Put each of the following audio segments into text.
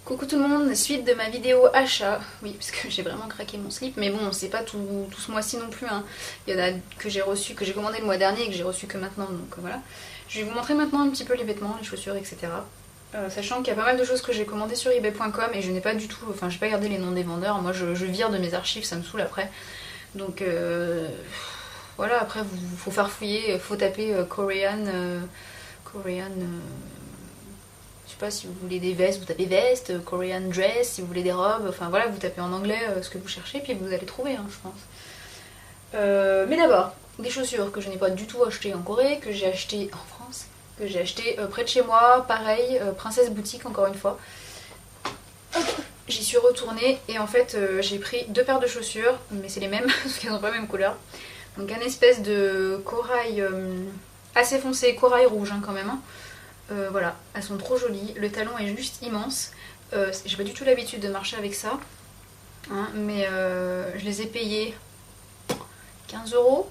Coucou tout le monde, suite de ma vidéo achat. Oui, parce que j'ai vraiment craqué mon slip, mais bon, c'est pas tout ce mois-ci non plus, hein. Il y en a que j'ai reçu, que j'ai commandé le mois dernier et que j'ai reçu que maintenant, donc voilà. Je vais vous montrer maintenant un petit peu les vêtements, les chaussures, etc. Sachant qu'il y a pas mal de choses que j'ai commandées sur ebay.com et je n'ai pas du tout, enfin j'ai pas gardé les noms des vendeurs. Moi je vire de mes archives, ça me saoule après. Donc voilà, après il faut faire fouiller, faut taper Korean, je sais pas, si vous voulez des vestes, vous tapez veste, Korean dress, si vous voulez des robes, enfin voilà, vous tapez en anglais ce que vous cherchez, puis vous allez trouver, hein, je pense. Mais d'abord, des chaussures que je n'ai pas du tout achetées en Corée, que j'ai achetées en France, que j'ai achetées près de chez moi, pareil, Princesse Boutique encore une fois. J'y suis retournée et en fait j'ai pris deux paires de chaussures, mais c'est les mêmes, parce qu'elles n'ont pas la même couleur. Donc un espèce de corail assez foncé, corail rouge hein, quand même. Hein. Voilà, elles sont trop jolies, le talon est juste immense. J'ai pas du tout l'habitude de marcher avec ça, hein, mais je les ai payées 15 €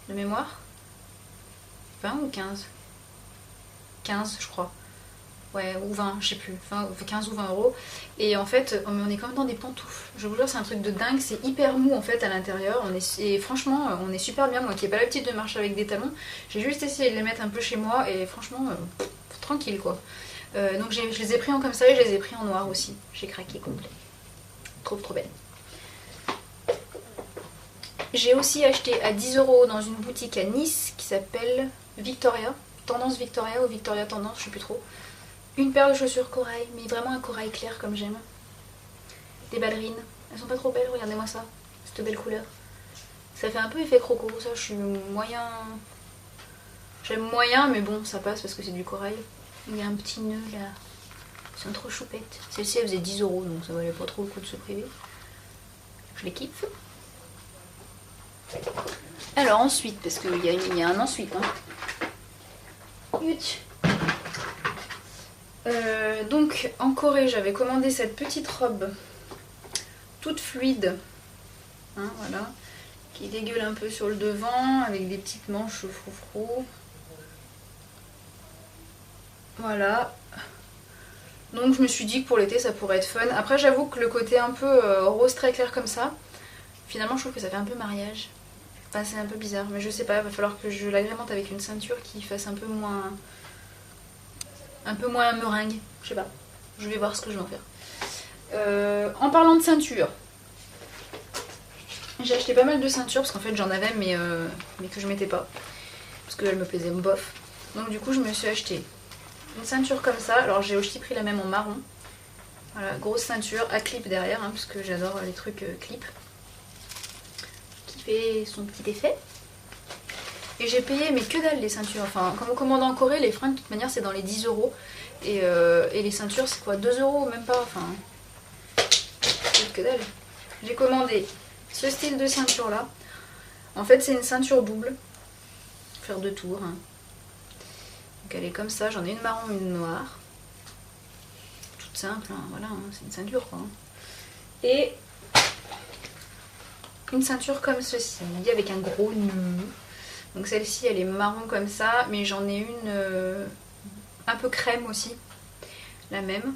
de mémoire. 20 ou 15 15 je crois. Ouais, ou 20, je sais plus, 15 ou 20 €. Et en fait, on est quand même dans des pantoufles. Je vous jure, c'est un truc de dingue, c'est hyper mou en fait à l'intérieur. Et franchement, on est super bien. Moi qui n'ai pas l'habitude de marcher avec des talons, j'ai juste essayé de les mettre un peu chez moi et franchement, tranquille quoi. Donc je les ai pris en comme ça et je les ai pris en noir aussi. J'ai craqué complet. Trop belle. J'ai aussi acheté à 10 € dans une boutique à Nice qui s'appelle Victoria. Tendance Victoria ou Victoria Tendance, je sais plus trop. Une paire de chaussures corail, mais vraiment un corail clair comme j'aime. Des ballerines. Elles sont pas trop belles, regardez-moi ça. Cette belle couleur. Ça fait un peu effet croco, ça je suis moyen... J'aime moyen, mais bon, ça passe parce que c'est du corail. Il y a un petit nœud là. Elles sont trop choupettes. Celle-ci elle faisait 10 €, donc ça valait pas trop le coup de se priver. Je les kiffe. Alors ensuite, parce qu'il y a un ensuite. Hein. Donc en Corée j'avais commandé cette petite robe toute fluide, hein, voilà, qui dégueule un peu sur le devant avec des petites manches froufrou. Voilà. Donc je me suis dit que pour l'été ça pourrait être fun. Après j'avoue que le côté un peu rose très clair comme ça, finalement je trouve que ça fait un peu mariage. Enfin c'est un peu bizarre, mais je sais pas, il va falloir que je l'agrémente avec une ceinture qui fasse un peu moins meringue, je sais pas. Je vais voir ce que je vais en faire. En parlant de ceinture, j'ai acheté pas mal de ceintures parce qu'en fait j'en avais mais que je mettais pas. Parce qu'elles me plaisaient bof. Donc du coup je me suis acheté une ceinture comme ça. Alors j'ai aussi pris la même en marron. Voilà, grosse ceinture à clip derrière, hein, parce que j'adore les trucs clip. Qui fait son petit effet. Et j'ai payé mais que dalle les ceintures. Enfin, quand on commande en Corée, les fringues de toute manière c'est dans les 10 €. Et les ceintures c'est quoi, 2 € même pas. Enfin, c'est que dalle. J'ai commandé ce style de ceinture là. En fait c'est une ceinture double. Faire deux tours. Hein. Donc elle est comme ça, j'en ai une marron, une noire. Toute simple, hein, voilà, hein, c'est une ceinture quoi. Hein. Et une ceinture comme ceci, avec un gros nœud. Donc celle-ci elle est marron comme ça, mais j'en ai une un peu crème aussi, la même.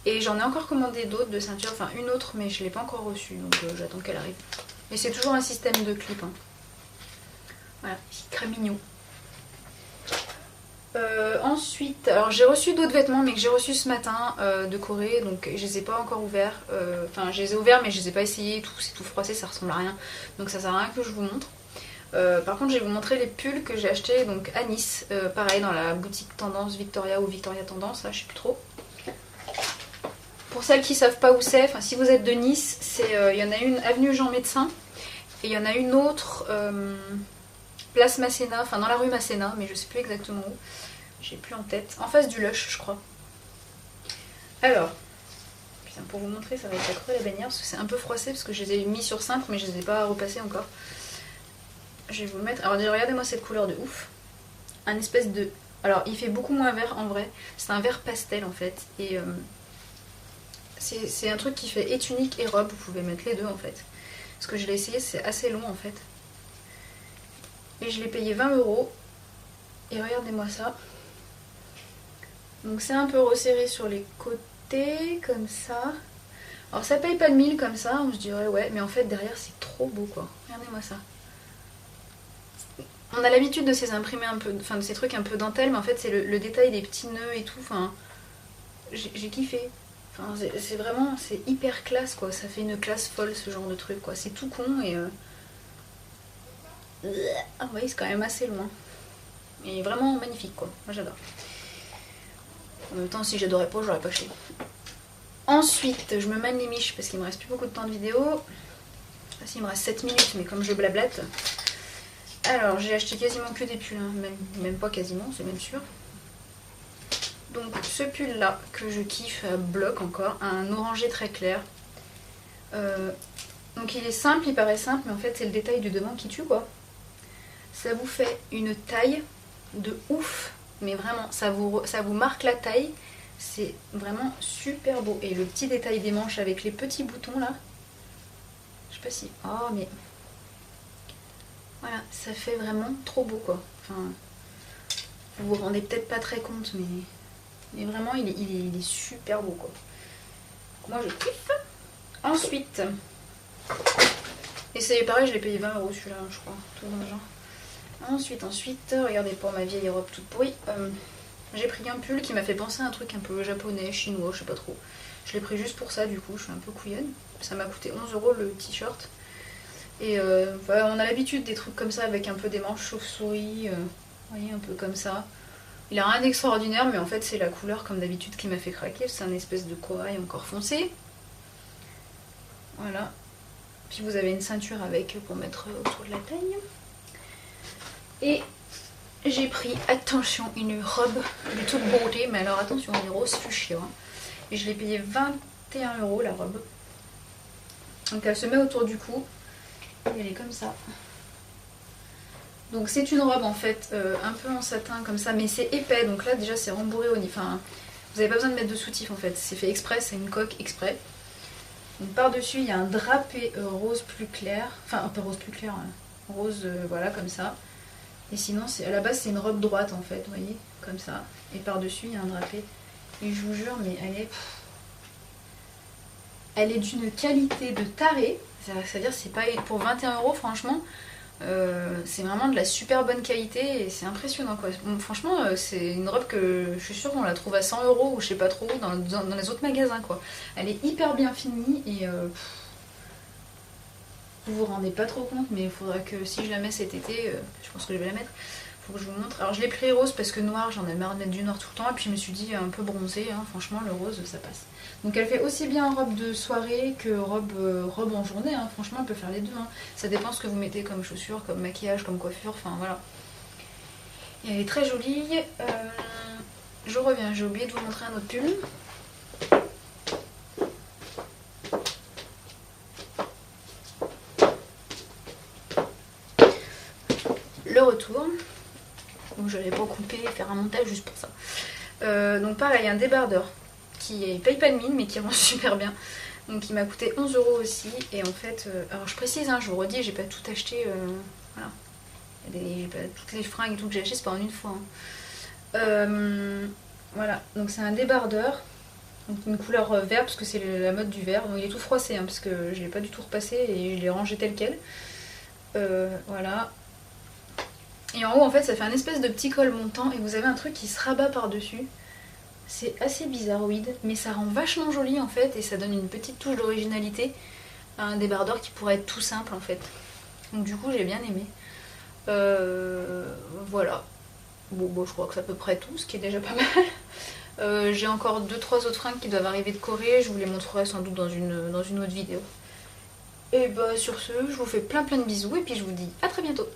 Et j'en ai encore commandé d'autres de ceintures, enfin une autre mais je ne l'ai pas encore reçue, donc j'attends qu'elle arrive. Et c'est toujours un système de clip. Hein. Voilà, crème mignon. Ensuite, alors j'ai reçu d'autres vêtements mais que j'ai reçus ce matin de Corée, donc je les ai pas encore ouverts. Enfin je les ai ouverts mais je les ai pas essayés, c'est tout froissé, ça ressemble à rien. Donc ça sert à rien que je vous montre. Par contre je vais vous montrer les pulls que j'ai achetés donc à Nice, pareil dans la boutique Tendance Victoria ou Victoria Tendance, là je sais plus trop. Pour celles qui savent pas où c'est, enfin si vous êtes de Nice, il y en a une avenue Jean Médecin et il y en a une autre place Masséna, enfin dans la rue Masséna, mais je sais plus exactement où, j'ai plus en tête, en face du Lush je crois. Alors, putain, pour vous montrer ça va être à crever la bannière parce que c'est un peu froissé parce que je les ai mis sur cintre mais je les ai pas repassés encore. Je vais vous le mettre. Alors déjà regardez-moi cette couleur de ouf. Un espèce de... Alors il fait beaucoup moins vert en vrai. C'est un vert pastel en fait. Et c'est un truc qui fait et tunique et robe. Vous pouvez mettre les deux en fait. Parce que je l'ai essayé, c'est assez long en fait. Et je l'ai payé 20 €. Et regardez-moi ça. Donc c'est un peu resserré sur les côtés. côté, comme ça. Alors ça paye pas de 1000 comme ça, on se dirait ouais, mais en fait derrière c'est trop beau quoi. Regardez-moi ça. On a l'habitude de ces imprimés un peu, enfin de ces trucs un peu dentelle, mais en fait c'est le détail des petits nœuds et tout, enfin j'ai kiffé. Enfin c'est vraiment, c'est hyper classe quoi, ça fait une classe folle ce genre de truc quoi, c'est tout con et... Ah oui, c'est quand même assez loin. Et vraiment magnifique quoi, moi j'adore. En même temps si j'adorais pas, j'aurais pas acheté. Ensuite, je me mène les miches parce qu'il me reste plus beaucoup de temps de vidéo. Ah, si, il me reste 7 minutes, mais comme je blablate. Alors, j'ai acheté quasiment que des pulls, hein. Même pas quasiment, c'est même sûr. Donc, ce pull là, que je kiffe à bloc encore, un orangé très clair. Donc, il est simple, il paraît simple, mais en fait, c'est le détail du devant qui tue quoi. Ça vous fait une taille de ouf, mais vraiment, ça vous marque la taille. C'est vraiment super beau. Et le petit détail des manches avec les petits boutons là. Je sais pas si... Oh mais... Voilà, ça fait vraiment trop beau quoi. Enfin... Vous vous rendez peut-être pas très compte mais vraiment il est super beau quoi. Moi je kiffe. Ensuite... Et c'est pareil, je l'ai payé 20 € celui-là je crois. Tout dans le genre. Ensuite, regardez pour ma vieille robe toute pourrie. J'ai pris un pull qui m'a fait penser à un truc un peu japonais, chinois, je sais pas trop. Je l'ai pris juste pour ça, du coup, je suis un peu couillonne. Ça m'a coûté 11 € le t-shirt. Et voilà, on a l'habitude des trucs comme ça avec un peu des manches chauve-souris, vous voyez, un peu comme ça. Il a rien d'extraordinaire, mais en fait, c'est la couleur comme d'habitude qui m'a fait craquer. C'est un espèce de corail encore foncé. Voilà. Puis vous avez une ceinture avec pour mettre autour de la taille. Et j'ai pris, attention, une robe de toute beauté, mais alors attention, elle est rose fuchsia. Et je l'ai payé 21 € la robe. Donc elle se met autour du cou et elle est comme ça. Donc c'est une robe en fait un peu en satin comme ça, mais c'est épais. Donc là déjà c'est rembourré au niveau. Enfin, vous n'avez pas besoin de mettre de soutif en fait. C'est fait exprès, c'est une coque exprès. Donc par-dessus il y a un drapé rose plus clair. Enfin un peu rose plus clair, hein. Rose voilà comme ça. Et sinon, à la base, c'est une robe droite en fait, vous voyez, comme ça. Et par-dessus, il y a un drapé. Et je vous jure, mais elle est d'une qualité de taré. C'est-à-dire, c'est pas pour 21 € franchement. C'est vraiment de la super bonne qualité et c'est impressionnant quoi. Bon, franchement, c'est une robe que je suis sûre qu'on la trouve à 100 € ou je sais pas trop dans les autres magasins quoi. Elle est hyper bien finie et vous vous rendez pas trop compte, mais il faudra que si je la mets cet été, je pense que je vais la mettre, faut que je vous montre. Alors je l'ai pris rose parce que noir, j'en ai marre de mettre du noir tout le temps, et puis je me suis dit un peu bronzé, hein, franchement le rose ça passe. Donc elle fait aussi bien robe de soirée que robe en journée, hein. Franchement elle peut faire les deux, hein. Ça dépend ce que vous mettez comme chaussures, comme maquillage, comme coiffure, enfin voilà. Et elle est très jolie. Je reviens, j'ai oublié de vous montrer un autre pull. Le retour. Donc je l'ai pas coupé, faire un montage juste pour ça. Donc pareil, un débardeur qui paye pas de mine mais qui rend super bien. Donc il m'a coûté 11 € aussi. Et en fait, alors je précise, hein, je vous redis, j'ai pas tout acheté. Voilà. Toutes les fringues et tout que j'ai acheté, c'est pas en une fois. Hein. Voilà, donc c'est un débardeur. Donc une couleur vert parce que c'est la mode du vert. Donc il est tout froissé hein, parce que je l'ai pas du tout repassé et je l'ai rangé tel quel. Voilà. Et en haut en fait ça fait un espèce de petit col montant et vous avez un truc qui se rabat par dessus. C'est assez bizarroïde mais ça rend vachement joli en fait et ça donne une petite touche d'originalité à un débardeur qui pourrait être tout simple en fait. Donc du coup j'ai bien aimé. Voilà. Bon, je crois que c'est à peu près tout, ce qui est déjà pas mal. J'ai encore 2-3 autres fringues qui doivent arriver de Corée, je vous les montrerai sans doute dans une autre vidéo. Et bah sur ce, je vous fais plein de bisous et puis je vous dis à très bientôt.